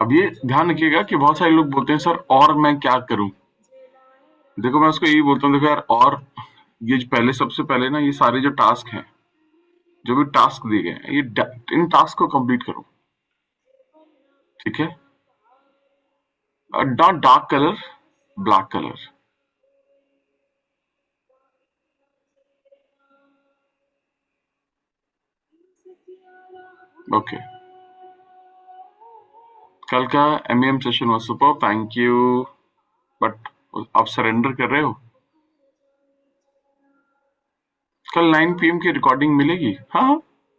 अब ये ध्यान रखिएगा कि बहुत सारे लोग बोलते हैं सर और मैं क्या करूं। देखो मैं उसको यही बोलता हूँ, देखो यार, और ये जो पहले, सबसे पहले ना, ये सारे जो टास्क हैं, जो भी टास्क दिए गए हैं, इन टास्क को कंप्लीट करो। ठीक है? Not dark colour, black colour. Okay. कल का MEM session was super, thank you. But आप सरेंडर कर रहे हो? कल 9 पीएम की रिकॉर्डिंग मिलेगी। हाँ हाँ,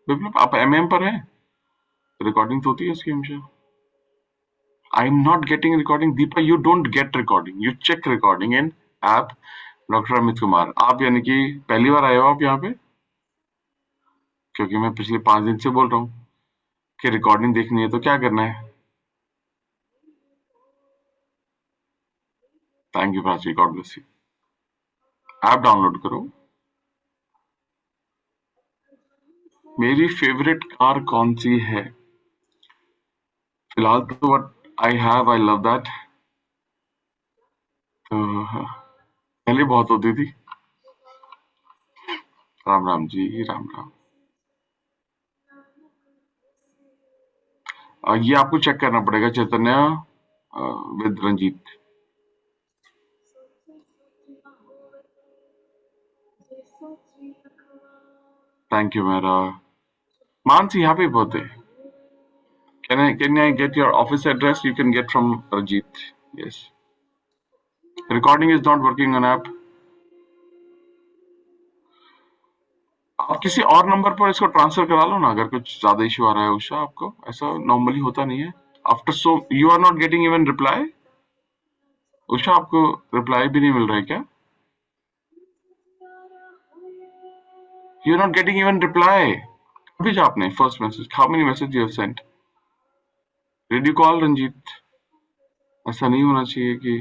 बिल्कुल। आप एमएम पर हैं, रिकॉर्डिंग तो होती है उसकी हमेशा। I am not getting recording Deepa, you don't get recording, you check recording in app. Doctor Amit Kumar, आप यानी कि पहली बार आए हो आप यहाँ पे? क्योंकि मैं पिछले 5 दिन से बोल रहा हूँ कि रिकॉर्डिंग देखनी है तो क्या करना है। Thank you Prachi, God bless you. App download करो। मेरी फेवरेट कार कौन सी है? फिलहाल तो what I have, I love that. तो हाँ, पहले बहुत होती थी। राम राम जी, राम राम। ये आपको चेक करना पड़ेगा चैतन्य, विद रंजीत। थैंक यू मेरा। मानसी यहाँ पे बहुत है। Can I get your office address? You can get from Rajit. Yes. Recording is not working on app. आप किसी और नंबर पर इसको ट्रांसफर करा लो ना, अगर कुछ ज्यादा इशू आ रहा है उषा आपको। ऐसा नॉर्मली होता नहीं है। After so you are not getting even reply. Usha, आपको रिप्लाई भी नहीं मिल रहा है क्या? You are not getting even reply. भेजा आपने first message? How many message you have sent? Did you call Ranjit? ऐसा नहीं होना चाहिए कि,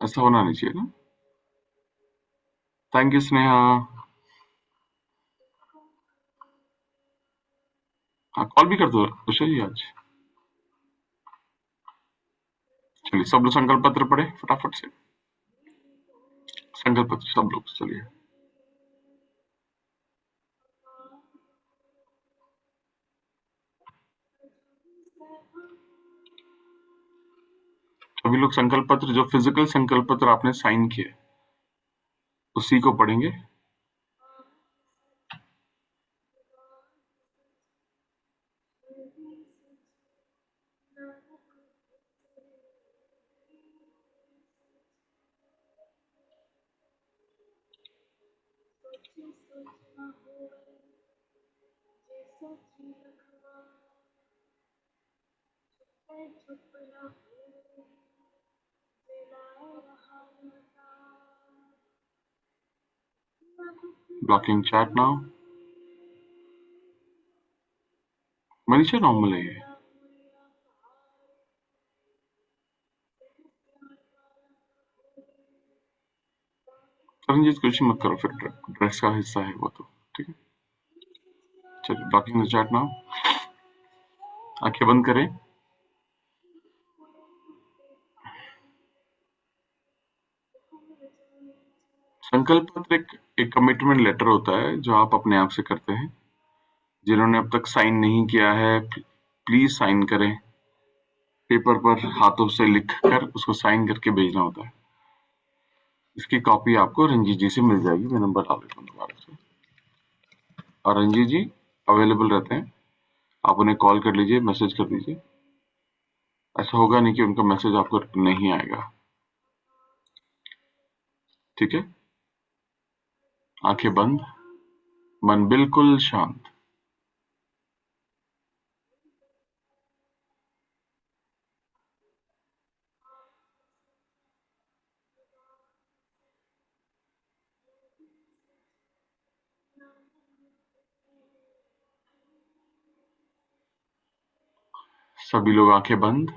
ऐसा होना नहीं चाहिए ना। Thank you Sneha. हाँ, कॉल भी कर दो उषा जी आज। चलिए सब लोग संकल्प पत्र पढ़े फटाफट से। संकल्प पत्र सब लोग, चलिए। सभी लोग संकल्प पत्र, जो फिजिकल संकल्प पत्र आपने साइन किए, उसी को पढ़ेंगे। Blocking chat now. Manisha normal है ये। तरनजीत कुछ मत करो, फिर ड्रेस का हिस्सा है वो तो। ठीक है, चलिए ब्लॉकिंग द चैट नाउ। आंखें बंद करें। संकल्प पत्र एक कमिटमेंट लेटर होता है जो आप अपने आप से करते हैं। जिन्होंने अब तक साइन नहीं किया है, प्लीज साइन करें। पेपर पर हाथों से लिख कर उसको साइन करके भेजना होता है। इसकी कॉपी आपको रंजीत जी से मिल जाएगी। मैं नंबर डाल देता हूँ दोबारा से। और रंजीत जी अवेलेबल रहते हैं, आप उन्हें कॉल कर लीजिए, मैसेज कर दीजिए। ऐसा होगा नहीं कि उनका मैसेज आपको नहीं आएगा। ठीक है, आंखें बंद, मन बिल्कुल शांत। सभी लोग आंखें बंद।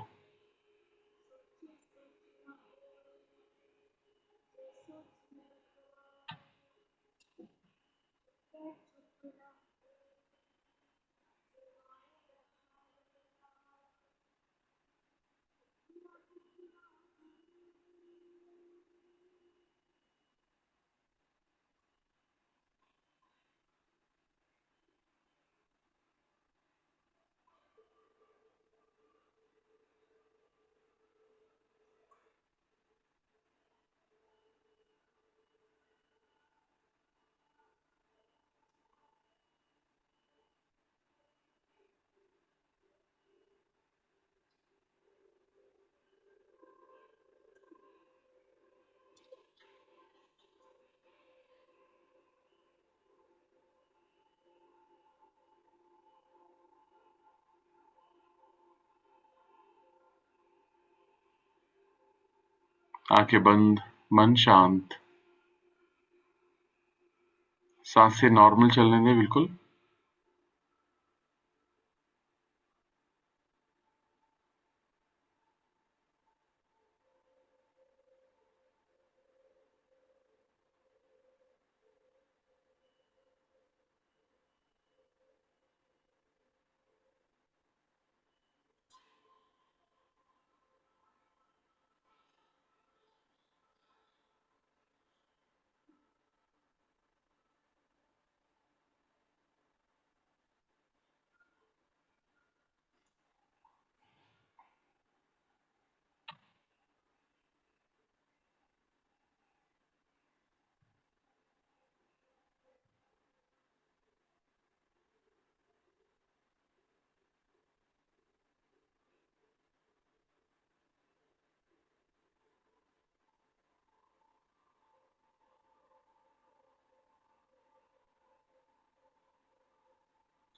आंखें बंद, मन शांत। सांसें नॉर्मल चलने दें, बिल्कुल।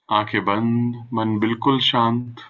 आंखें बंद, मन बिल्कुल शांत।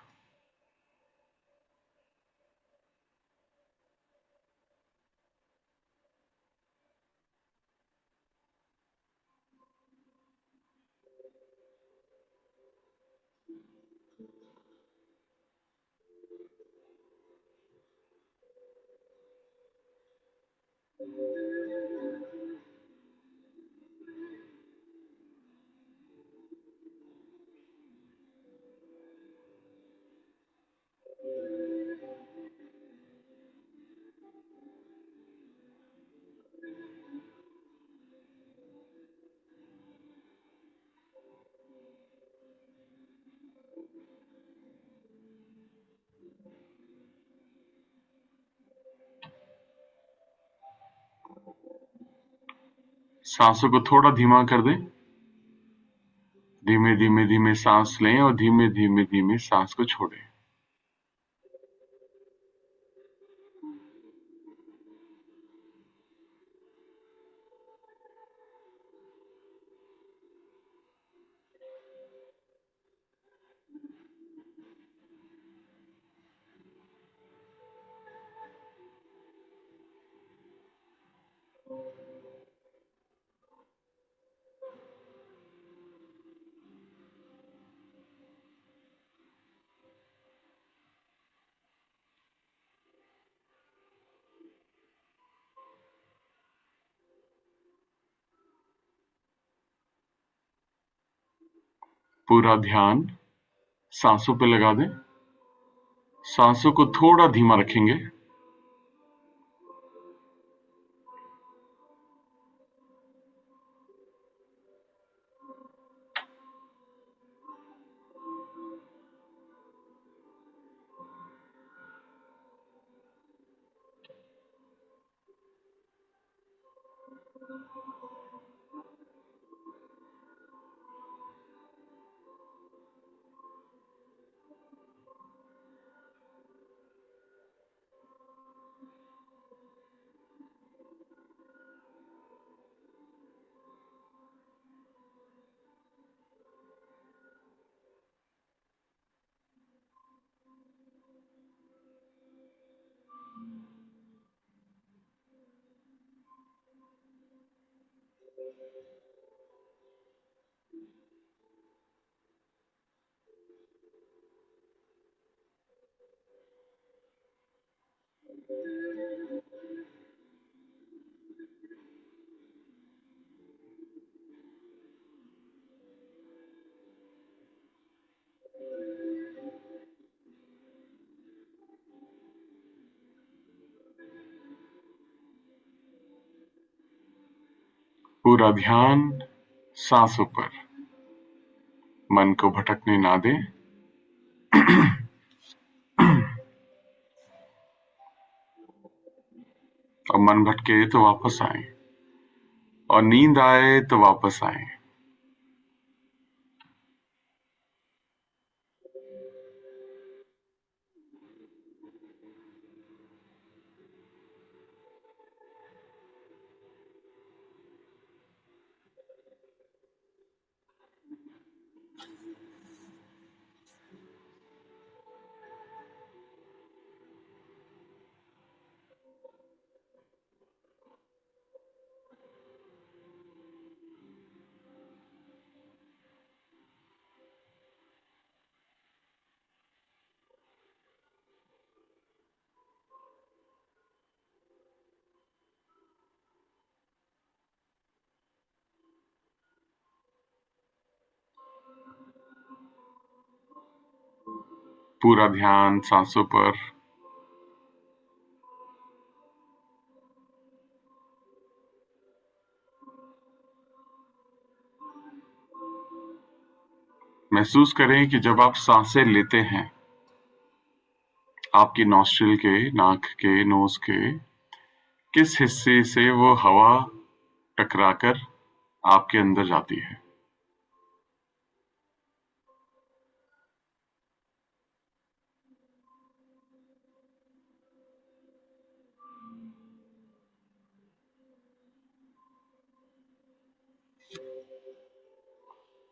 सांसों को थोड़ा धीमा कर दें। धीमे धीमे धीमे सांस लें और धीमे धीमे धीमे सांस को छोड़ें। पूरा ध्यान सांसों पे लगा दें। सांसों को थोड़ा धीमा रखेंगे। पूरा ध्यान सांसों पर। मन को भटकने ना दें। और मन भटके तो वापस आए, और नींद आए तो वापस आए। पूरा ध्यान सांसों पर। महसूस करें कि जब आप सांसें लेते हैं, आपकी नॉस्ट्रिल के, नाक के, नोज के किस हिस्से से वो हवा टकराकर आपके अंदर जाती है।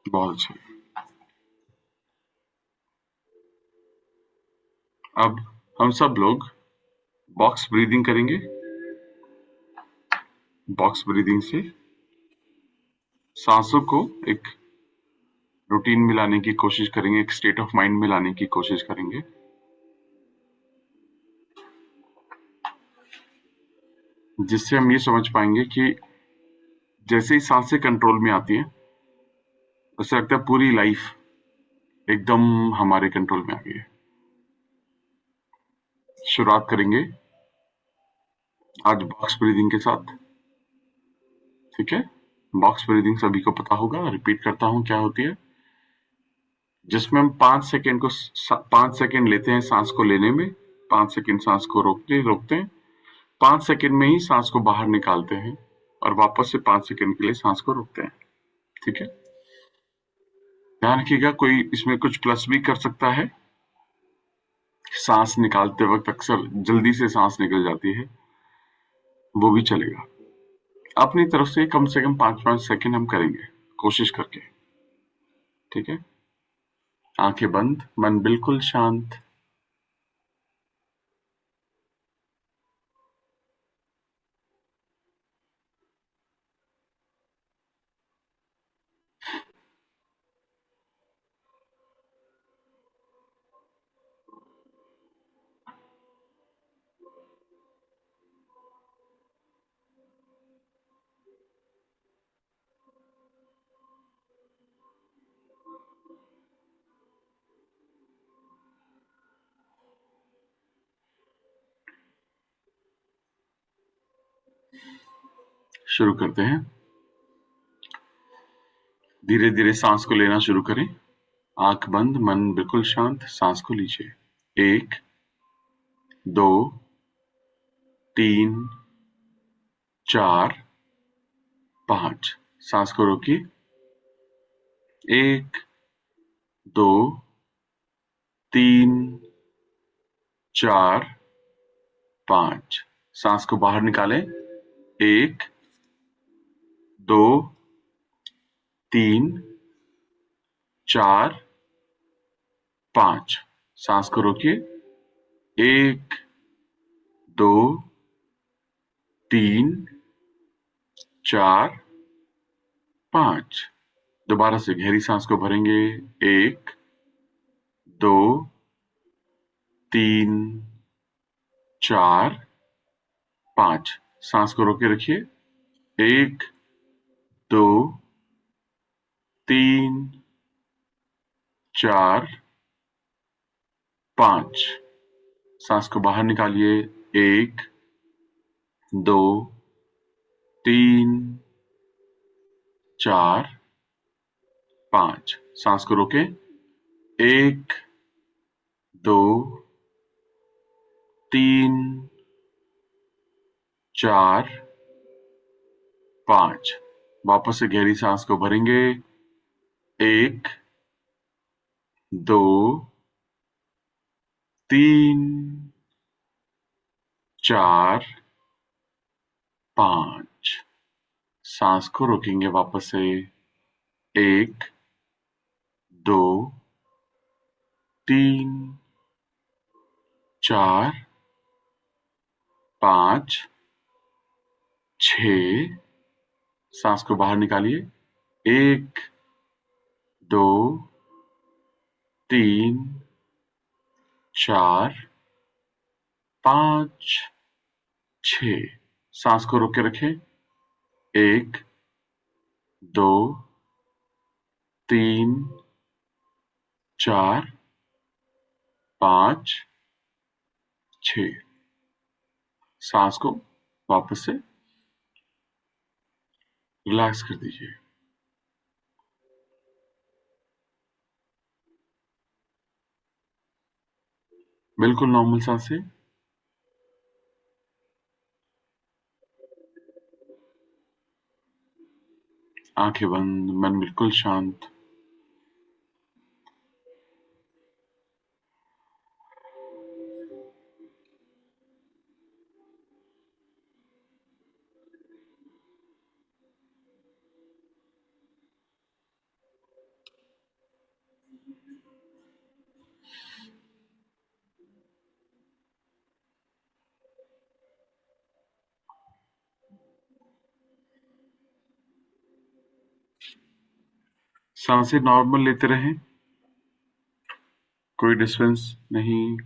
बहुत अच्छे। अब हम सब लोग बॉक्स ब्रीदिंग करेंगे। बॉक्स ब्रीदिंग से सांसों को एक रूटीन में लाने की कोशिश करेंगे, एक स्टेट ऑफ माइंड में लाने की कोशिश करेंगे, जिससे हम ये समझ पाएंगे कि जैसे ही सांसें कंट्रोल में आती हैं, उससे लगता है पूरी लाइफ एकदम हमारे कंट्रोल में आ गई है। शुरुआत करेंगे आज बॉक्स ब्रीदिंग के साथ। ठीक है, बॉक्स ब्रीदिंग सभी को पता होगा, रिपीट करता हूं क्या होती है। जिसमें हम 5 सेकेंड लेते हैं सांस को लेने में, 5 सेकेंड सांस को रोकते हैं, 5 सेकेंड में ही सांस को बाहर निकालते हैं और वापस से 5 सेकेंड के लिए सांस को रोकते हैं। ठीक है, ध्यान रखिएगा, कोई इसमें कुछ प्लस भी कर सकता है। सांस निकालते वक्त अक्सर जल्दी से सांस निकल जाती है, वो भी चलेगा। अपनी तरफ से कम 5-5 सेकेंड हम करेंगे कोशिश करके। ठीक है, आंखें बंद, मन बिल्कुल शांत। शुरू करते हैं। धीरे धीरे सांस को लेना शुरू करें। आंख बंद, मन बिल्कुल शांत, सांस को लीजिए। 1, 2, 3, 4, 5। सांस को रोकिए। 1, 2, 3, 4, 5। सांस को बाहर निकालें। 1, 2, 3, 4, 5। सांस को रोकिए। 1, 2, 3, 4, 5। दोबारा से गहरी सांस को भरेंगे। 1, 2, 3, 4, 5। सांस को रोके रखिए। 1, 2, 3, 4, 5। सांस को बाहर निकालिए। 1, 2, 3, 4, 5। सांस को रोके। 1, 2, 3, 4, 5। वापस से गहरी सांस को भरेंगे। 1, 2, 3, 4, 5। सांस को रोकेंगे वापस से। 1, 2, 3, 4, 5, 6। सांस को बाहर निकालिए। 1, 2, 3, 4, 5, 6। सांस को रोक के रखें। 1, 2, 3, 4, 5, 6। सांस को वापस से रिलैक्स कर दीजिए। बिल्कुल नॉर्मल सांसें। आंखें बंद, मन बिल्कुल शांत। सांसें नॉर्मल लेते रहें, कोई डिस्टेंस नहीं।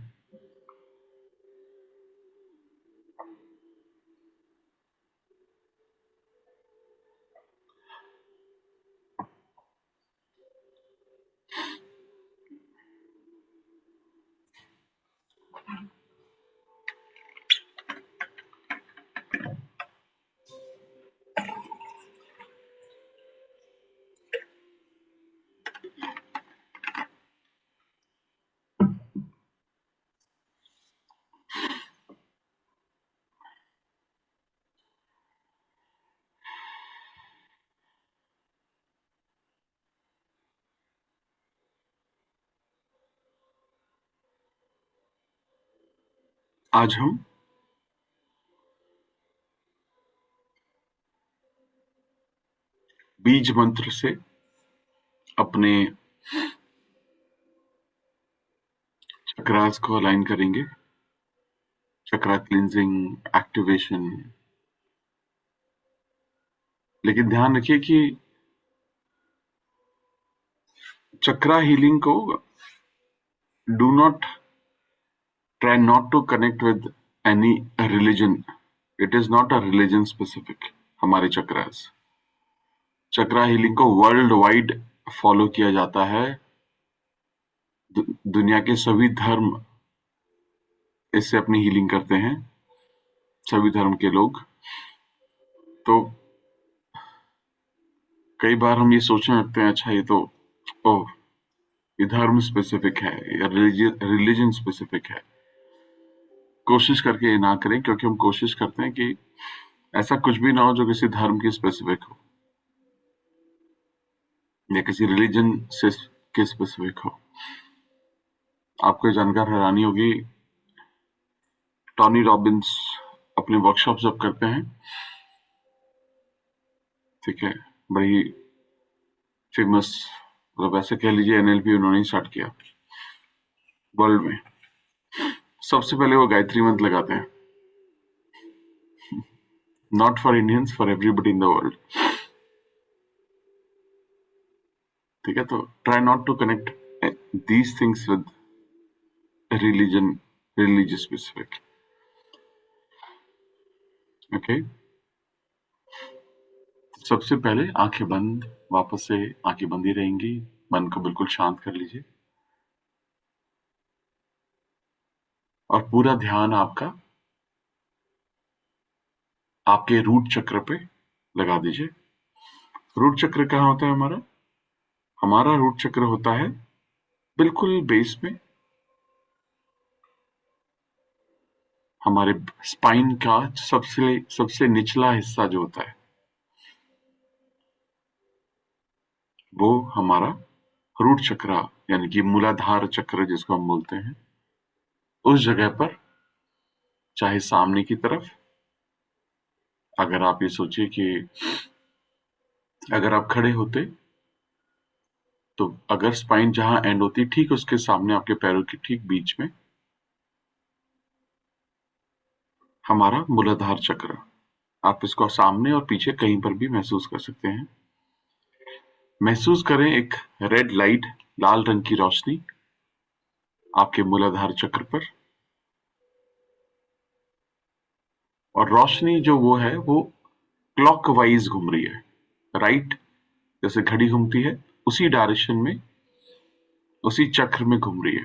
आज हम बीज मंत्र से अपने चक्रास को अलाइन करेंगे। चक्रा क्लिंजिंग, एक्टिवेशन। लेकिन ध्यान रखिए कि चक्रा हीलिंग को do not try not to connect with any religion. It is not a religion specific. हमारे चक्रास, चक्रा हीलिंग को वर्ल्ड वाइड फॉलो किया जाता है। दुनिया के सभी धर्म इससे अपनी हीलिंग करते हैं, सभी धर्म के लोग। तो कई बार हम ये सोचने लगते हैं, अच्छा ये तो ओह ये धर्म स्पेसिफिक है या रिलीजन स्पेसिफिक है। कोशिश करके ये ना करें, क्योंकि हम कोशिश करते हैं कि ऐसा कुछ भी ना हो जो किसी धर्म की स्पेसिफिक हो या किसी रिलीजन से के स्पेसिफिक हो। आपको ये जानकर हैरानी होगी, टॉनी रॉबिन्स अपने वर्कशॉप जब करते हैं, ठीक है, बड़ी फेमस, मतलब ऐसे कह लीजिए एनएलपी उन्होंने ही स्टार्ट किया वर्ल्ड में। सबसे पहले वो गायत्री मंत्र लगाते हैं, not for Indians, for everybody in the world. ठीक है, तो try not to connect these things with religion, religious specific. Okay, सबसे पहले आंखें बंद, वापस से आंखें बंद ही रहेंगी। मन को बिल्कुल शांत कर लीजिए और पूरा ध्यान आपका आपके रूट चक्र पे लगा दीजिए। रूट चक्र कहाँ होता है हमारा? हमारा रूट चक्र होता है बिल्कुल बेस में, हमारे स्पाइन का सबसे सबसे निचला हिस्सा जो होता है, वो हमारा रूट चक्र, यानी कि मूलाधार चक्र जिसको हम बोलते हैं। उस जगह पर, चाहे सामने की तरफ, अगर आप ये सोचिए कि अगर आप खड़े होते तो अगर स्पाइन जहां एंड होती, ठीक उसके सामने आपके पैरों के ठीक बीच में हमारा मूलाधार चक्र। आप इसको सामने और पीछे कहीं पर भी महसूस कर सकते हैं। महसूस करें एक रेड लाइट, लाल रंग की रोशनी आपके मूलाधार चक्र पर, और रोशनी जो वो है वो क्लॉकवाइज घूम रही है, राइट, जैसे घड़ी घूमती है उसी डायरेक्शन में, उसी चक्र में घूम रही है।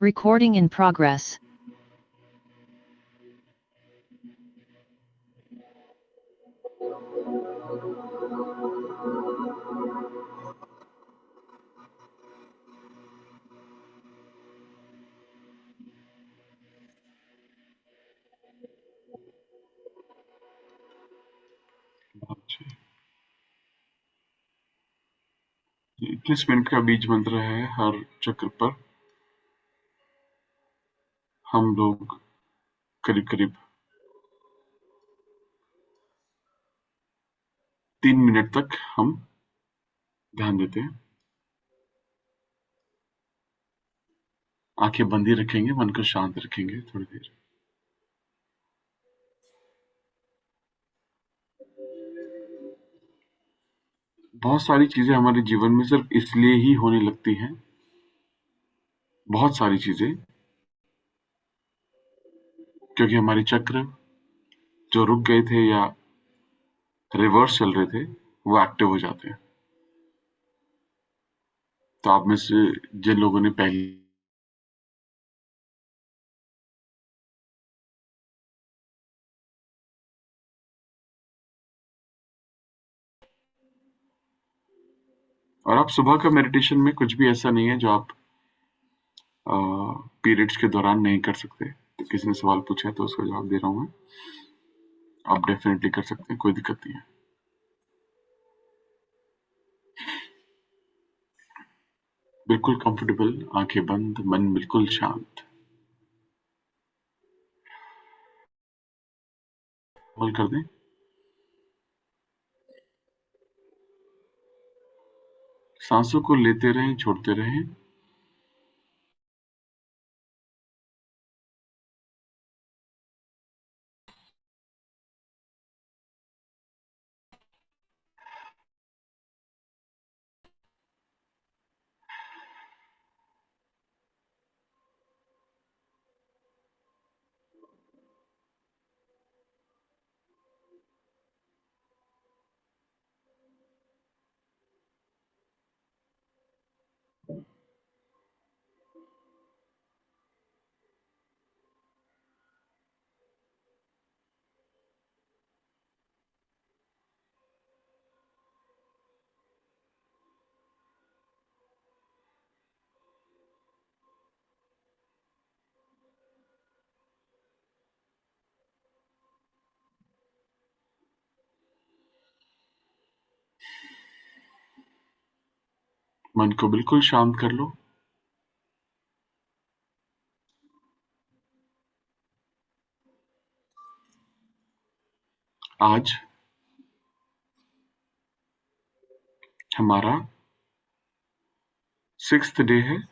Recording in progress. अच्छा, 21 मिनट का बीज मंत्र है हर चक्र पर। हम लोग करीब करीब 3 मिनट तक हम ध्यान देते हैं। आंखें बंद ही रखेंगे, मन को शांत रखेंगे थोड़ी देर। बहुत सारी चीजें हमारे जीवन में सिर्फ इसलिए ही होने लगती हैं, बहुत सारी चीजें, क्योंकि हमारे चक्र जो रुक गए थे या रिवर्स चल रहे थे वो एक्टिव हो जाते हैं। तो आप में से जिन लोगों ने पहले और आप सुबह का मेडिटेशन में कुछ भी ऐसा नहीं है जो आप पीरियड्स के दौरान नहीं कर सकते। तो किसी ने सवाल पूछा है तो उसका जवाब दे रहा हूँ मैं। आप डेफिनेटली कर सकते हैं, कोई दिक्कत नहीं है। बिल्कुल कंफर्टेबल, आंखें बंद, मन बिल्कुल शांत। अमल कर दें। सांसों को लेते रहें, छोड़ते रहें। मन को बिल्कुल शांत कर लो। आज हमारा 6th डे है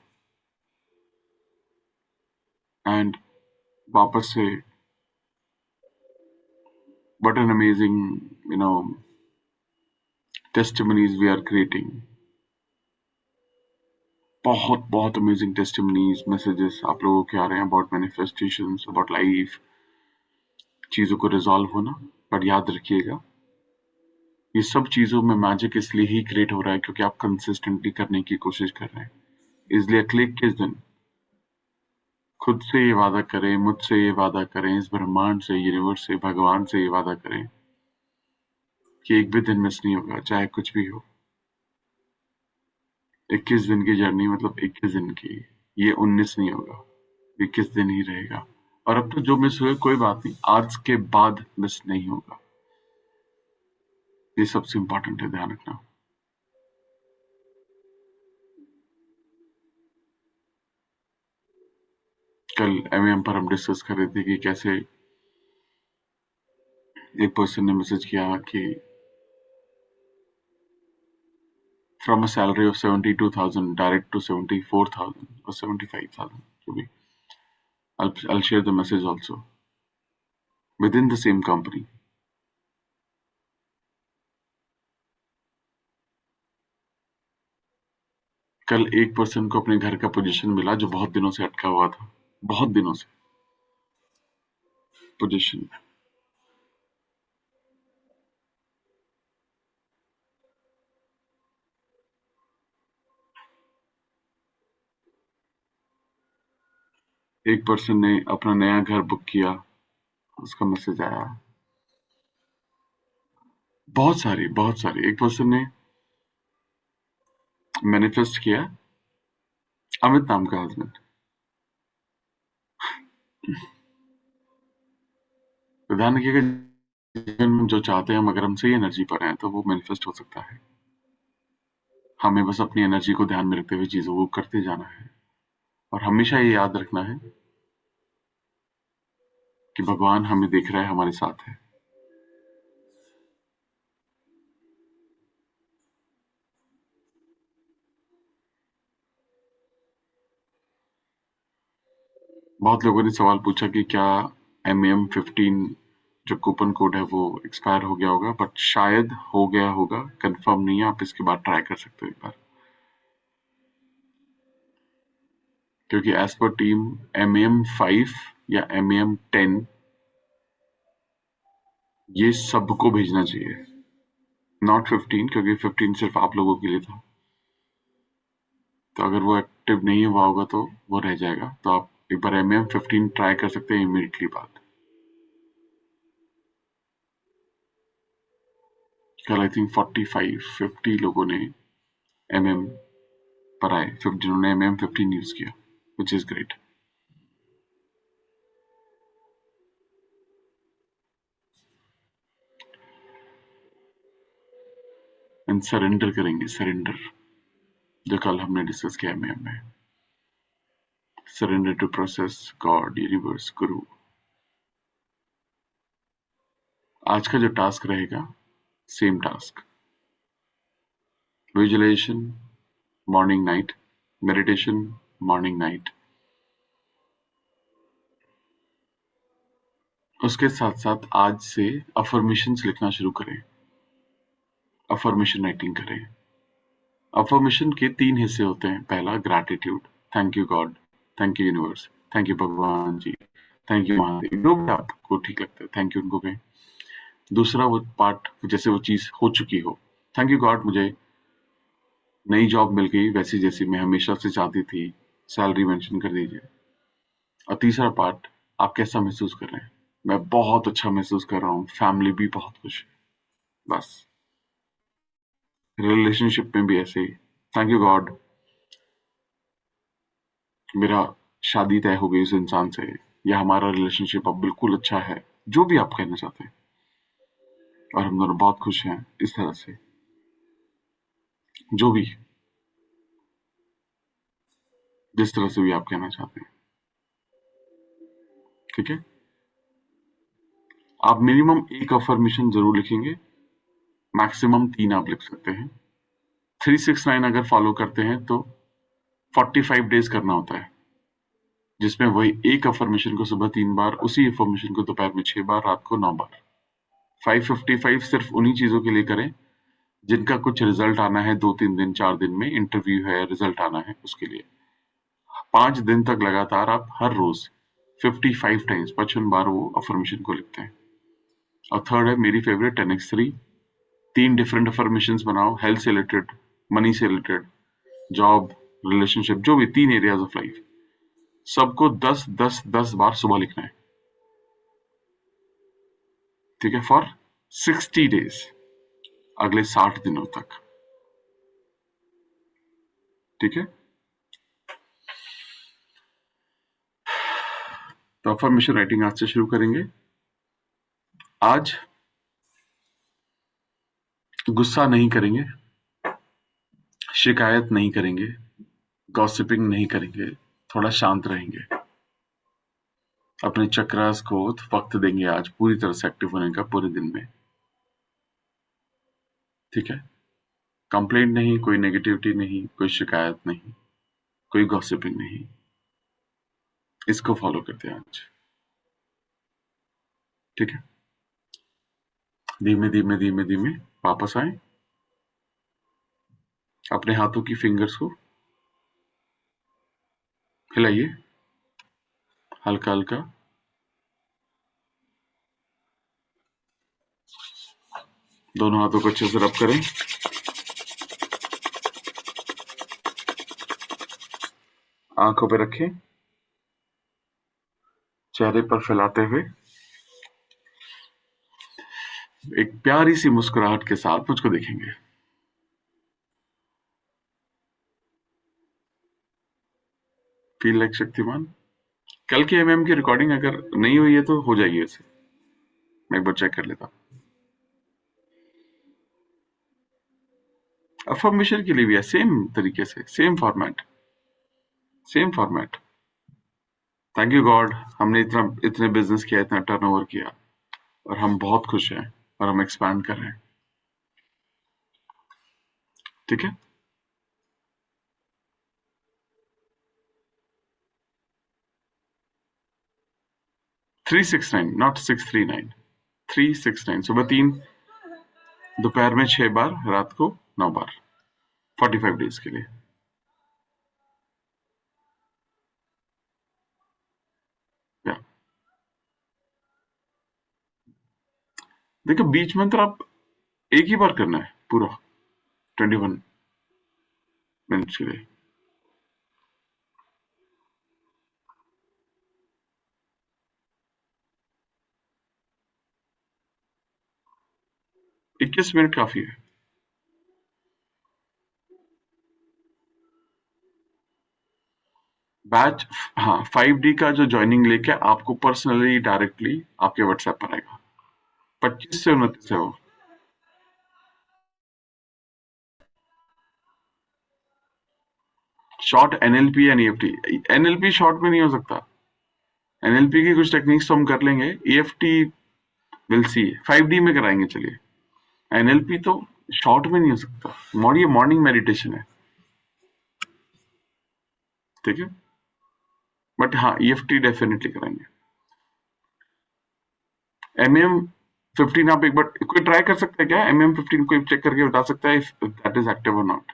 एंड वापस से what an amazing, you know, testimonies we are creating. बहुत बहुत अमेजिंग टेस्टिमनीज, मैसेजेस आप लोगों के आ रहे हैं अबाउट मैनिफेस्टेशंस, अबाउट लाइफ, चीजों को रिजॉल्व होना। पर याद रखिएगा, ये सब चीजों में मैजिक इसलिए ही क्रिएट हो रहा है क्योंकि आप कंसिस्टेंटली करने की कोशिश कर रहे हैं। इसलिए क्लिक किस दिन खुद से ये वादा करें, मुझसे ये वादा करें, इस ब्रह्मांड से, यूनिवर्स से, भगवान से ये वादा करें कि एक भी दिन मिस नहीं होगा, चाहे कुछ भी हो। 21 दिन की जर्नी मतलब 21 दिन की, ये 19 नहीं होगा, 21 दिन ही रहेगा। और अब तो जो मिस हुए कोई बात नहीं, आज के बाद मिस नहीं होगा। ये सबसे इंपॉर्टेंट है, ध्यान रखना। कल एमएम पर हम डिस्कस कर रहे थे कि कैसे एक पर्सन ने मैसेज किया कि from a salary of 72,000 direct to 74,000 or 75,000 जो भी. I'll share the message also within the same company. कल एक पर्सन को अपने घर का पोजीशन मिला जो बहुत दिनों से अटका हुआ था, बहुत दिनों से पोजीशन. एक पर्सन ने अपना नया घर बुक किया, उसका मैसेज आया. बहुत सारी. एक पर्सन ने मैनिफेस्ट किया, अमित नाम का हस्बैंड. तो ध्यान रखिएगा, जीवन में जो चाहते हैं हम, अगर हम सही एनर्जी पर हैं तो वो मैनिफेस्ट हो सकता है. हमें बस अपनी एनर्जी को ध्यान में रखते हुए चीजों को करते जाना है और हमेशा ये याद रखना है कि भगवान हमें देख रहा है, हमारे साथ है. बहुत लोगों ने सवाल पूछा कि क्या MEM15 जो कूपन कोड है वो एक्सपायर हो गया होगा, बट शायद हो गया होगा, कंफर्म नहीं है. आप इसके बाद ट्राई कर सकते हो एक बार, क्योंकि एज पर टीम MEM5 या MEM10 ये सबको भेजना चाहिए, नॉट 15, क्योंकि 15 सिर्फ आप लोगों के लिए था. तो अगर वो एक्टिव नहीं हुआ होगा तो वो रह जाएगा. तो आप एक बार MEM15 ट्राई कर सकते हैं इमीडिएटली बाद. कल आई थिंक 45-50 लोगों ने MM पर आए, जिन्होंने MEM15 यूज किया, which is great. And surrender करेंगे, सरेंडर जो कल हमने डिस्कस किया MM में. Surrender to process, God, universe, guru. आज का जो टास्क रहेगा, same task, visualization morning night, meditation morning night. उसके साथ साथ आज से अफर्मेशंस लिखना शुरू करें, अफर्मेशन राइटिंग करें. अफर्मेशन के 3 हिस्से होते हैं. पहला gratitude, thank you God, thank you universe, thank you भगवान जी, थैंक यू महादेव, जो भी आपको ठीक लगता है थैंक यू उनको कहें. दूसरा वो पार्ट, जैसे वो चीज हो चुकी हो, थैंक यू गॉड मुझे नई जॉब मिल गई वैसी जैसी मैं हमेशा से चाहती थी, सैलरी मेंशन कर दीजिए. और तीसरा पार्ट, आप कैसा महसूस कर रहे हैं. मैं बहुत अच्छा महसूस कर रहा हूँ, फैमिली भी बहुत खुश है. बस रिलेशनशिप में भी ऐसे ही, थैंक यू गॉड मेरा शादी तय हो गई उस इंसान से, या हमारा रिलेशनशिप अब बिल्कुल अच्छा है, जो भी आप कहना चाहते हैं, और हम दोनों बहुत खुश हैं. इस तरह से जो भी, जिस तरह से भी आप कहना चाहते हैं, ठीक है. आप मिनिमम एक अफर्मेशन जरूर लिखेंगे, मैक्सिमम 3 आप लिख सकते हैं. 369 अगर फॉलो करते हैं तो 45 डेज करना होता है, जिसमें वही एक अफर्मेशन को सुबह 3 बार, उसी अफर्मेशन को दोपहर में 6 बार, रात को 9 बार. 555 सिर्फ उन्हीं चीजों के लिए करें जिनका कुछ रिजल्ट आना है 2-3 दिन 4 दिन में, इंटरव्यू है, रिजल्ट आना है, उसके लिए. 5 दिन तक लगातार आप हर रोज 55 टाइम्स, 55 बार वो अफर्मेशन को लिखते हैं. और थर्ड है मेरी फेवरेट 10x3, 3 डिफरेंट अफर्मेशन बनाओ, हेल्थ से रिलेटेड, मनी से रिलेटेड, जॉब, रिलेशनशिप, जो भी 3 एरियाज ऑफ लाइफ, सबको 10-10-10 बार सुबह लिखना है, ठीक है, फॉर 60 डेज, अगले 60 दिनों तक, ठीक है. तो अफर्मेशन राइटिंग आज से शुरू करेंगे. आज गुस्सा नहीं करेंगे, शिकायत नहीं करेंगे, गॉसिपिंग नहीं करेंगे, थोड़ा शांत रहेंगे. अपने चक्रास को वक्त देंगे आज पूरी तरह से एक्टिव होने का पूरे दिन में। ठीक है, कंप्लेंट नहीं, कोई नेगेटिविटी नहीं, कोई शिकायत नहीं, कोई गॉसिपिंग नहीं। इसको फॉलो करते हैं आज। ठीक है, धीमे धीमे धीमे धीमे वापस आए। अपने हाथों की फिंगर्स को हिलाइए हल्का हल्का। दोनों हाथों को अच्छे से रब करें। आंखों पे रखें, चेहरे पर फैलाते हुए एक प्यारी सी मुस्कुराहट के साथ मुझको देखेंगे। Feel like Shaktimaan. कल की एमएम की रिकॉर्डिंग अगर नहीं हुई है तो हो जाएगी वैसे। मैं एक बार चेक कर लेता हूं। अफर्मेशन के लिए भी है सेम तरीके से, same format, same format. Thank you God, हमने इतने बिजनेस किया, इतना टर्नओवर किया और हम बहुत खुश हैं और हम एक्सपैंड कर रहे हैं। ठीक है, 369 नॉट 639, 369। सुबह 3, दोपहर में 6 बार, रात को 9 बार, 45 डेज के लिए। या देखो, बीच मंत्र आप एक ही बार करना है पूरा 21 मिनट्स के लिए। इक्कीस मिनट काफी है। बैच, हाँ, 5D का जो ज्वाइनिंग लेके आपको पर्सनली डायरेक्टली आपके व्हाट्सएप पर आएगा। 25 से 29 है वो। शॉर्ट एनएलपी या ईएफटी। एनएलपी शॉर्ट में नहीं हो सकता। एनएलपी की कुछ टेक्निक्स तो हम कर लेंगे, ईएफटी विल सी, 5D में कराएंगे। चलिए, एनएलपी तो शॉर्ट में नहीं हो सकता। ये मॉर्निंग मेडिटेशन है। ठीक है, बट हाँ, ईएफटी डेफिनेटली कराएंगे। एमएम 15 आप एक बार कोई ट्राई कर सकता है क्या? एमएम 15 कोई चेक करके बता सकता है इफ दैट इज एक्टिव और नॉट?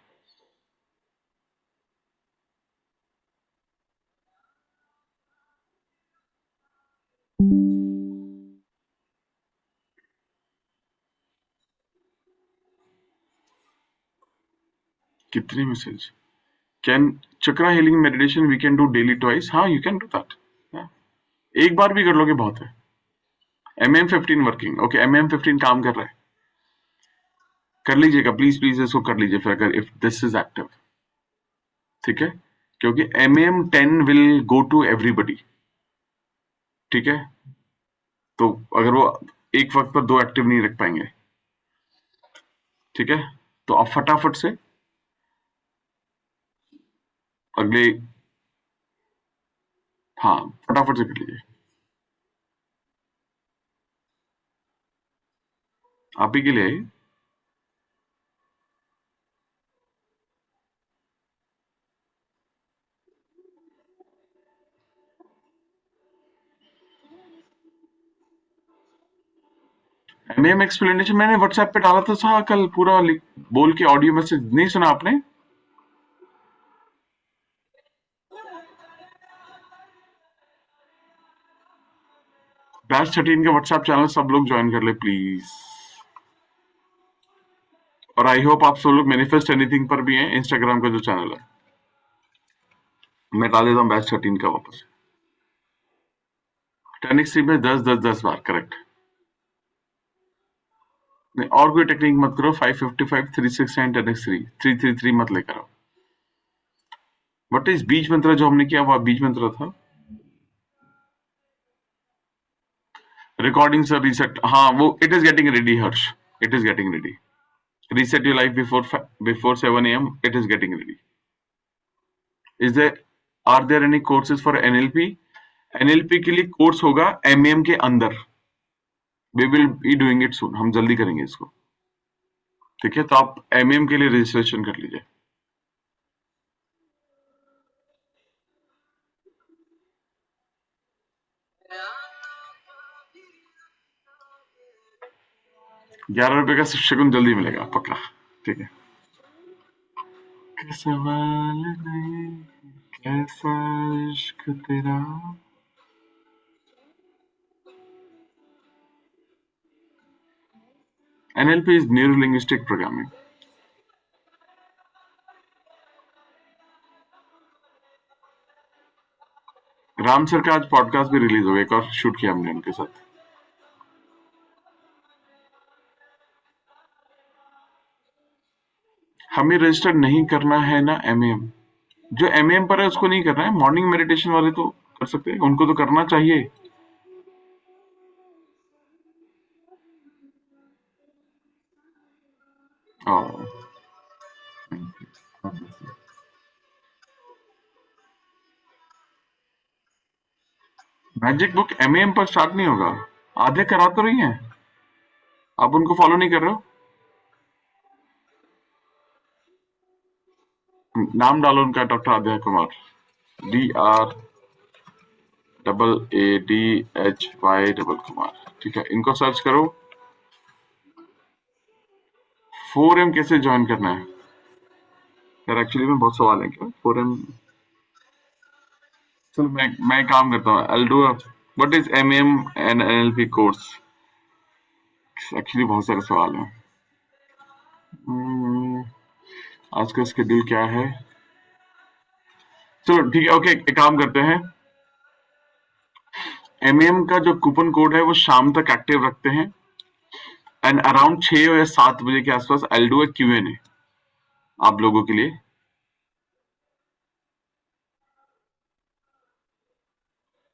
कितने message? Can chakra healing meditation we can do daily twice. हाँ, यू कैन डू दैट। एक बार भी कर लोगे बहुत है। एमएम 15 वर्किंग, ओके, एमएम 15 काम कर रहा है, कर लीजिएगा प्लीज प्लीज, इसको कर लीजिए फिर अगर इफ दिस इज एक्टिव। ठीक है, क्योंकि MM 10 will go to everybody. ठीक है, तो अगर वो एक वक्त पर दो एक्टिव नहीं रख पाएंगे। ठीक है, तो आप फटाफट से अगले, हाँ, फटाफट से कर लीजिए। आप ही के लिए एमएम एक्सप्लेनेशन मैंने व्हाट्सएप पे डाला था कल, पूरा बोल के ऑडियो मैसेज नहीं सुना आपने? बैच 13 के व्हाट्सएप चैनल सब लोग ज्वाइन कर ले प्लीज। और आई होप आप सब लोग मैनिफेस्ट एनीथिंग पर भी हैं, इंस्टाग्राम का जो चैनल है। मैं डाल देता हूँ बैच 13 का वापस। 10x3 में 10 10 10 बार, करेक्ट। नहीं, और कोई टेक्निक मत करो। 555 369 10x3 333 मत लेकर आओ। वट इज बीज मंत्र जो हमने किया, वो बीज मंत्र था। रिकॉर्डिंग सर रीसेट, हाँ वो it is getting ready Harsh, it is getting ready. Reset your life before 7 a.m. It is getting ready. Is there Are there any courses for NLP? NLP के लिए कोर्स होगा MM के अंदर, we will be doing it soon, हम जल्दी करेंगे इसको। ठीक है, तो आप एमएम के लिए रजिस्ट्रेशन कर लीजिए। ₹11 का शिक्षकन जल्दी मिलेगा पक्का। ठीक है, सवाल नहीं कैसा इश्क तेरा। NLP is neuro linguistic programming. Ram sir का आज पॉडकास्ट भी रिलीज हो गया, एक और शूट किया हमने उनके साथ। हमें रजिस्टर नहीं करना है ना एमएम, जो एमएम पर है उसको नहीं करना है, मॉर्निंग मेडिटेशन वाले तो कर सकते हैं, उनको तो करना चाहिए। मैजिक बुक एमएम पर स्टार्ट नहीं होगा, आधे करा तो रही हैं, आप उनको फॉलो नहीं कर रहे हो। नाम डालो उनका, डॉक्टर आध्या कुमार, DRAADHY कुमार। ठीक है, इनको सर्च करो। 4M कैसे ज्वाइन करना है यार, एक्चुअली में बहुत सवाल है क्या 4M। चलो मैं काम करता हूँ, I do what is MM and NLP course. Actually बहुत सारे सवाल हैं। हम्म, आज का शेड्यूल क्या है। चलो ठीक है, ओके, एक काम करते हैं, एमएम का जो कूपन कोड है वो शाम तक एक्टिव रखते हैं, एंड अराउंड 6 या 7 बजे के आसपास आई डू ए Q&A आप लोगों के लिए।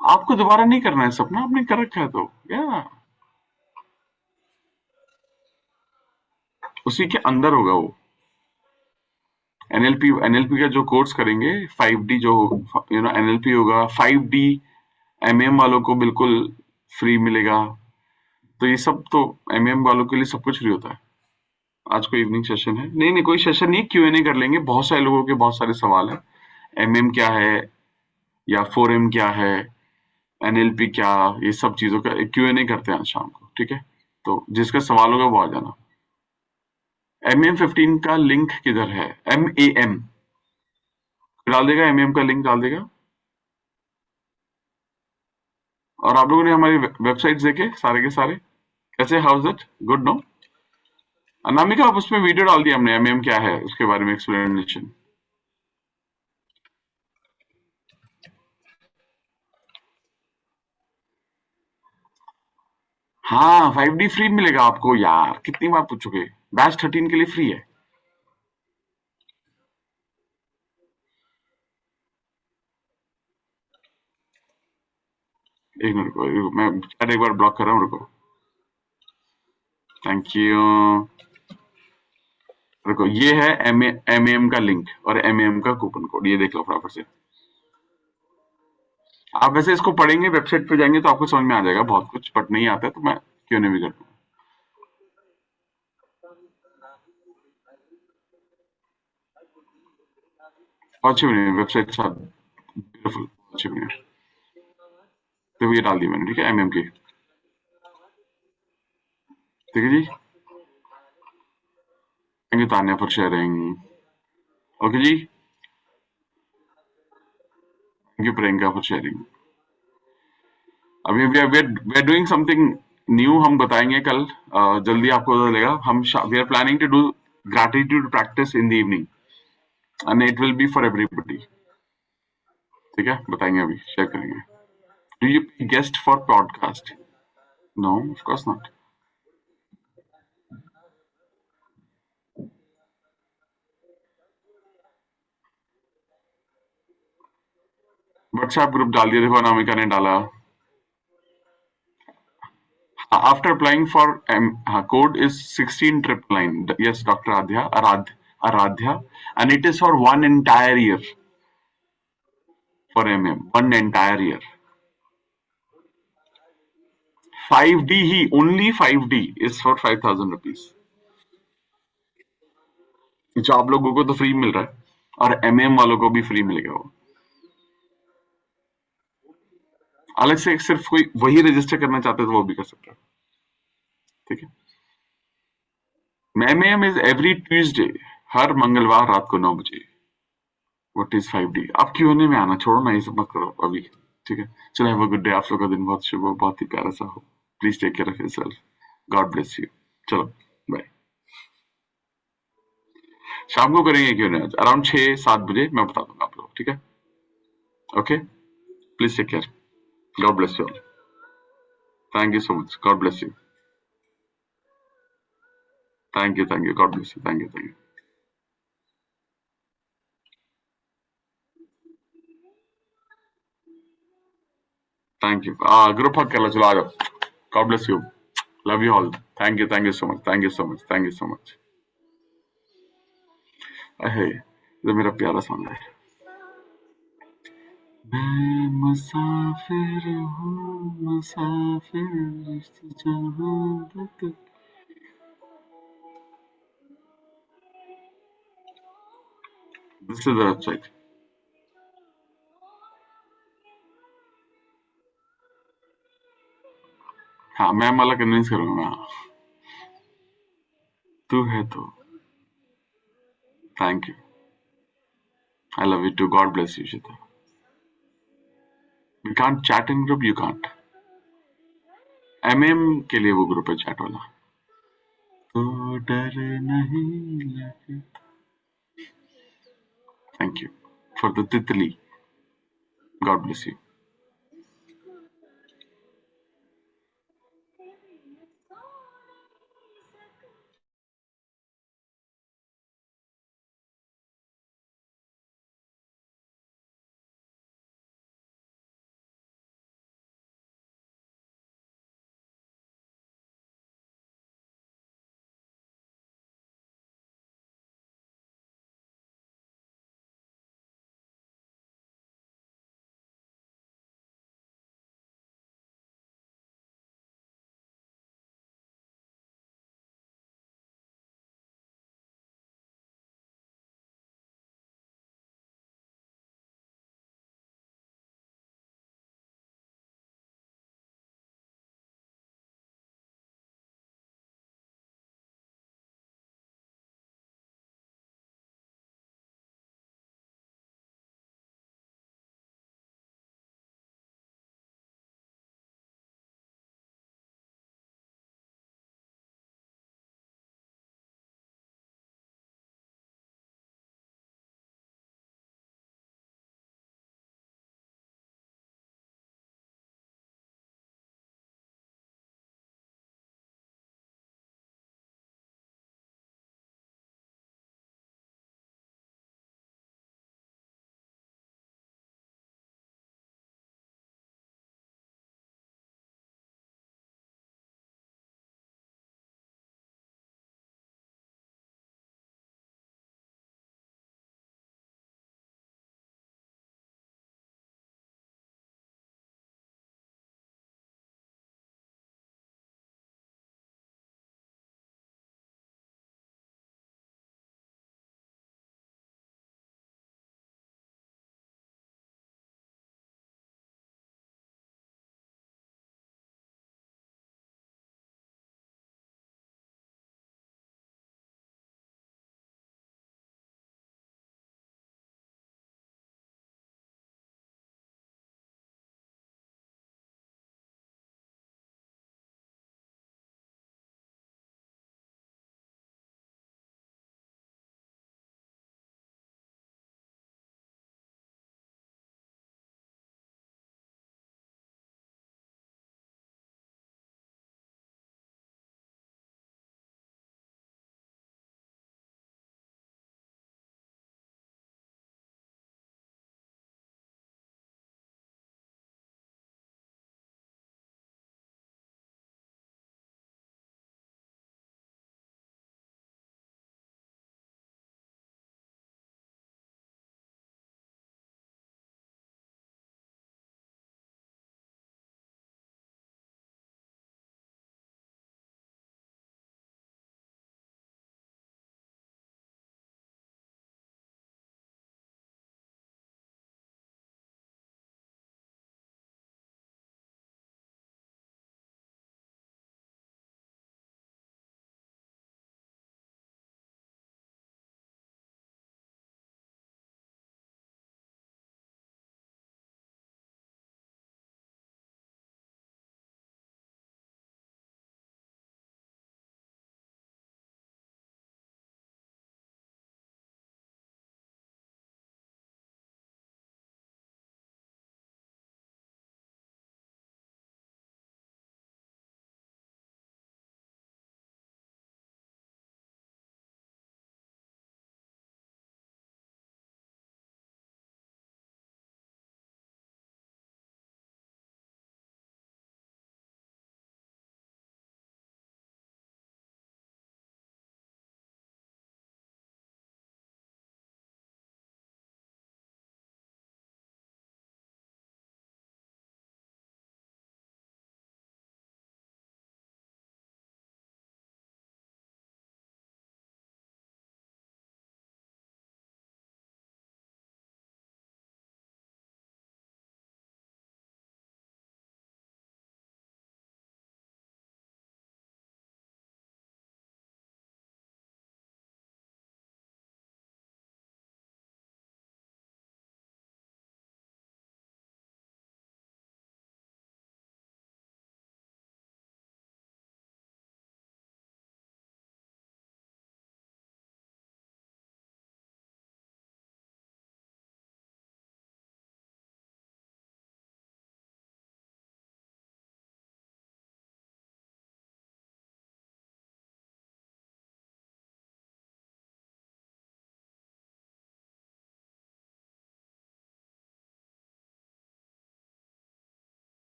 आपको दोबारा नहीं करना है सपना, आपने कर रखा है तो या उसी के अंदर होगा वो। एनएलपी का जो कोर्स करेंगे 5D, जो एनएलपी होगा 5D, एमएम वालों को बिल्कुल फ्री मिलेगा। तो ये सब तो एमएम वालों के लिए सब कुछ फ्री होता है। आज कोई इवनिंग सेशन है? नहीं नहीं, कोई सेशन नहीं, Q&A कर लेंगे, बहुत सारे लोगों के बहुत सारे सवाल हैं। एमएम क्या है या 4M क्या है, एनएलपी क्या, ये सब चीजों का Q&A करते हैं आज शाम को। ठीक है, तो जिसका सवाल होगा वो आ जाना। MM15 का लिंक किधर है? MAM डाल देगा, MM का लिंक डाल देगा। और आप लोगों ने हमारी वेबसाइट देखे सारे के सारे, कैसे, how is it, good no? Anamika, आप उसमें वीडियो डाल दिया हमने, MM क्या है उसके बारे में एक्सप्लेनेशन। हाँ, 5D फ्री मिलेगा आपको यार, कितनी बार पूछोगे, बैच 13 के लिए फ्री है। एक मिनट रुको, मैं चैट एक बार ब्लॉक कर रहा हूँ, रुको। Thank you. रुको, ये है एमएम का लिंक और एमएम का कूपन कोड, ये देख लो फटाफट से। आप वैसे इसको पढ़ेंगे, वेबसाइट पे जाएंगे तो आपको समझ में आ जाएगा बहुत कुछ, बट नहीं आता है तो मैं क्यों नहीं भी कर दूंगा। बहुत अच्छी बनी वेबसाइट, साथ ब्यूटीफुल, अच्छी बनी है। तो ये डाल दी मैंने, ठीक है, एमएम की। ठीक है जी, thank you Tanya for sharing. Okay जी, thank you Priyanka for sharing. अभी we are doing something new, हम बताएंगे कल, जल्दी आपको पता चलेगा। हम we are planning to do gratitude practice in the evening and it will be for everybody. ठीक है, बताएंगे, अभी शेयर करेंगे। Do you guest for podcast? No, of course not. WhatsApp group डाल दिया, देखो अनामिका ने डाला। After applying for code is 16,999. Yes, Dr. Aradhya, and it is for one entire year for MM, one entire year. 5D he, only 5D is for 5,000 rupees, जो आप लोगों को तो फ्री मिल रहा है और MM वालों को भी फ्री मिलेगा वो। अलग से सिर्फ कोई वही रजिस्टर करना चाहते तो वो भी कर सकता है, ठीक है। MM इज एवरी ट्यूसडे, हर मंगलवार रात को 9 बजे। What is 5D? आप Q&A में आना, छोड़ो ना ये सब मत करो अभी, ठीक है। चलो, हैव अ गुड डे, आप लोग का दिन बहुत शुभ हो, बहुत ही प्यारा सा हो। Please take care of yourself, God bless you. चलो बाय। शाम को करेंगे Q&A अराउंड 6-7 बजे, मैं बता दूंगा आप लोग, ठीक है। Okay, please take care, God bless you all, thank you so much, God bless you, thank you, God bless you, thank you. Thank you, group हक कर लो, चलो आ जाओ, God bless you, love you all, thank you so much, thank you so much. अहे, ये मेरा प्यारा सॉन्ग है। मैं मुसाफिर हूँ, मुसाफिर इस जहां तक। This is the website. हाँ, मैं वाला कन्विंस करूंगा मैं, हाँ। तू है तो, thank you, I love you too, God bless you Shita. We can't chat in group, you can't. MM के लिए वो ग्रुप है चैट वाला। तो डर नहीं लगे। थैंक यू फॉर द तितली, गॉड ब्लेस यू।